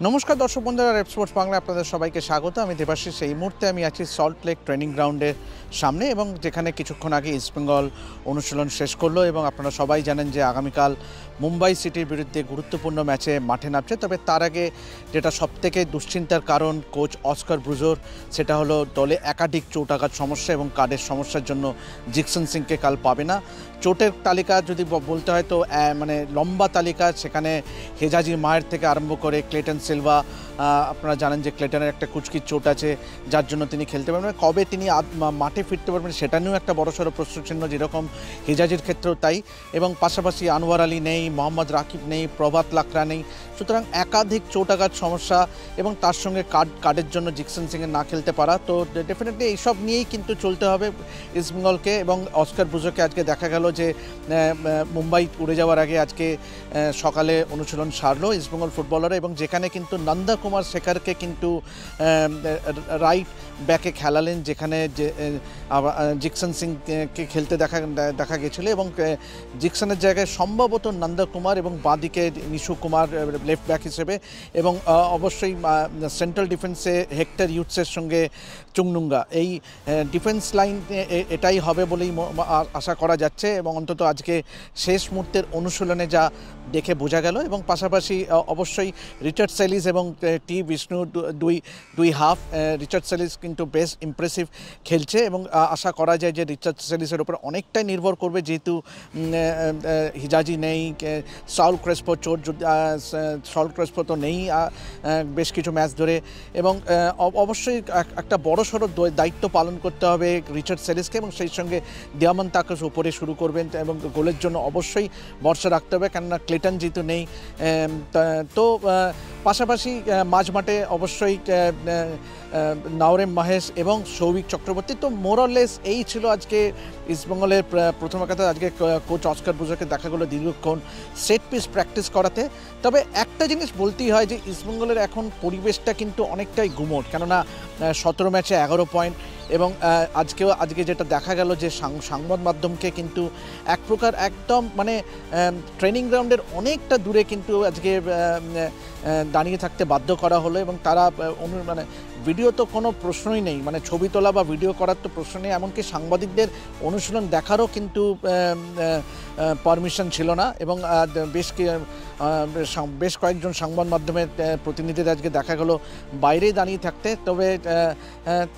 নমস্কার দর্শক বন্ধুরা, রেপ স্পোর্টস বাংলা আপনাদের সবাইকে স্বাগত। আমি দেবাশিস। এই মুহূর্তে আমি আছি সল্ট লেক ট্রেনিং গ্রাউন্ডের সামনে, এবং যেখানে কিছুক্ষণ আগে ইস্টবেঙ্গল অনুশীলন শেষ করলো। এবং আপনারা সবাই জানেন যে আগামীকাল মুম্বাই সিটির বিরুদ্ধে গুরুত্বপূর্ণ ম্যাচে মাঠে নামছে। তবে তার আগে যেটা সবথেকে দুশ্চিন্তার কারণ কোচ অস্কার ব্রুজোর, সেটা হলো দলে একাধিক চোটাঘাত সমস্যা এবং কার্ডের সমস্যার জন্য জিকসন সিংকে কাল পাবে না। চোটের তালিকা যদি বলতে হয় তো মানে লম্বা তালিকা। সেখানে হেজাজি মায়ের থেকে আরম্ভ করে ক্লেটন সিলভা, আপনারা জানেন যে ক্লেটনের একটা কুচকির চোট আছে, যার জন্য তিনি খেলতে পারবেন। কবে তিনি মাঠে ফিরতে পারবেন সেটা নিয়েও একটা বড়সড় প্রশ্নচিহ্ন, যেরকম হেজাজির ক্ষেত্রেও তাই। এবং পাশাপাশি আনোয়ার আলী নেই, মোহাম্মদ রাকিব নেই, প্রভাত লাকড়া নেই। সুতরাং একাধিক চোটাঘাত সমস্যা এবং তার সঙ্গে কার্ডের জন্য জিকসন সিংয়ের না খেলতে পারা। তো ডেফিনেটলি এইসব নিয়েই কিন্তু চলতে হবে ইস্টবেঙ্গলকে। এবং অস্কার ব্রুজোকে আজকে দেখা গেল যে মুম্বাই উড়ে যাওয়ার আগে আজকে সকালে অনুশীলন সারলো ইস্টবেঙ্গল ফুটবলাররা, এবং যেখানে কিন্তু নন্দা কুমার শেখরকে কিন্তু রাইট ব্যাকে খেলালেন, যেখানে জিকসন সিংকে খেলতে দেখা গেছিলো। এবং জিকসনের জায়গায় সম্ভবত নন্দা কুমার এবং বাঁদিকে নিশু কুমার লেফট ব্যাক হিসেবে, এবং অবশ্যই সেন্ট্রাল ডিফেন্সে হেক্টর ইউটসের সঙ্গে চুংনুঙ্গা। এই ডিফেন্স লাইন এটাই হবে বলেই আশা করা যাচ্ছে, এবং অন্তত আজকে শেষ মুহূর্তের অনুশীলনে যা দেখে বোঝা গেল। এবং পাশাপাশি অবশ্যই রিচার্ড সেলিস এবং টি বিষ্ণু দুই হাফ। রিচার্ড সেলিস কিন্তু বেশ ইমপ্রেসিভ খেলছে, এবং আশা করা যায় যে রিচার্ড সেলিসের উপর অনেকটাই নির্ভর করবে, যেহেতু হিজাজি নেই, সল ক্রেসপো চোট, সল ক্রেসপো তো নেই বেশ কিছু ম্যাচ ধরে। এবং অবশ্যই একটা বড়সড় দায়িত্ব পালন করতে হবে রিচার্ড সেলিসকে, এবং সেই সঙ্গে দিয়ামন তাকস উপরে শুরু করবেন, এবং গোলের জন্য অবশ্যই ভরসা রাখতে হবে, কেননা ক্লেটন যেহেতু নেই। তো পাশাপাশি মাঝমাঠে অবশ্যই নাওরেম মাহেশ এবং সৌভিক চক্রবর্তী। তো মোরলেস এই ছিল আজকে ইস্টবেঙ্গলের প্রথম কথা। আজকে কোচ অস্কার ব্রুজোকে দেখা গেলো দীর্ঘক্ষণ সেট পিস প্র্যাকটিস করাতে। তবে একটা জিনিস বলতেই হয় যে ইস্টবেঙ্গলের এখন পরিবেশটা কিন্তু অনেকটাই গুমোট, কেননা 17 ম্যাচে 11 পয়েন্ট। এবং আজকে যেটা দেখা গেল যে সংবাদ মাধ্যমকে কিন্তু এক প্রকার একদম মানে ট্রেনিং গ্রাউন্ডের অনেকটা দূরে কিন্তু আজকে দাঁড়িয়ে থাকতে বাধ্য করা হলো। এবং তারা মানে ভিডিও তো কোনো প্রশ্নই নেই, মানে ছবি তোলা বা ভিডিও করার তো প্রশ্ন নেই, এমনকি সাংবাদিকদের অনুশীলন দেখারও কিন্তু পারমিশন ছিল না। এবং বেশ কয়েকজন সংবাদ মাধ্যমের প্রতিনিধিদের আজকে দেখা গেলো বাইরেই দাঁড়িয়ে থাকতে।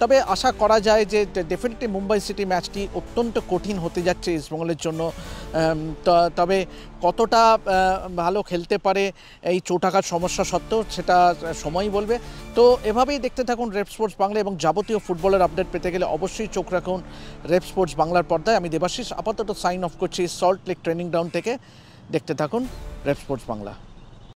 তবে আশা করা যায় যে ডেফিনেটলি মুম্বাই সিটি ম্যাচটি অত্যন্ত কঠিন হতে যাচ্ছে ইস্টবেঙ্গলের জন্য। তবে কতটা ভালো খেলতে পারে এই চোটাঘাত সমস্যা সত্ত্বেও সেটা সময়ই বলবে। তো এভাবেই দেখতে থাকুন রেপ স্পোর্টস বাংলা, এবং যাবতীয় ফুটবলের আপডেট পেতে গেলে অবশ্যই চোখ রাখুন রেপ স্পোর্টস বাংলার পর্দায়। আমি দেবাশিস আপাতত সাইন অফ করছি সল্ট লেক ট্রেনিং গ্রাউন্ড থেকে। দেখতে থাকুন রেপ স্পোর্টস বাংলা।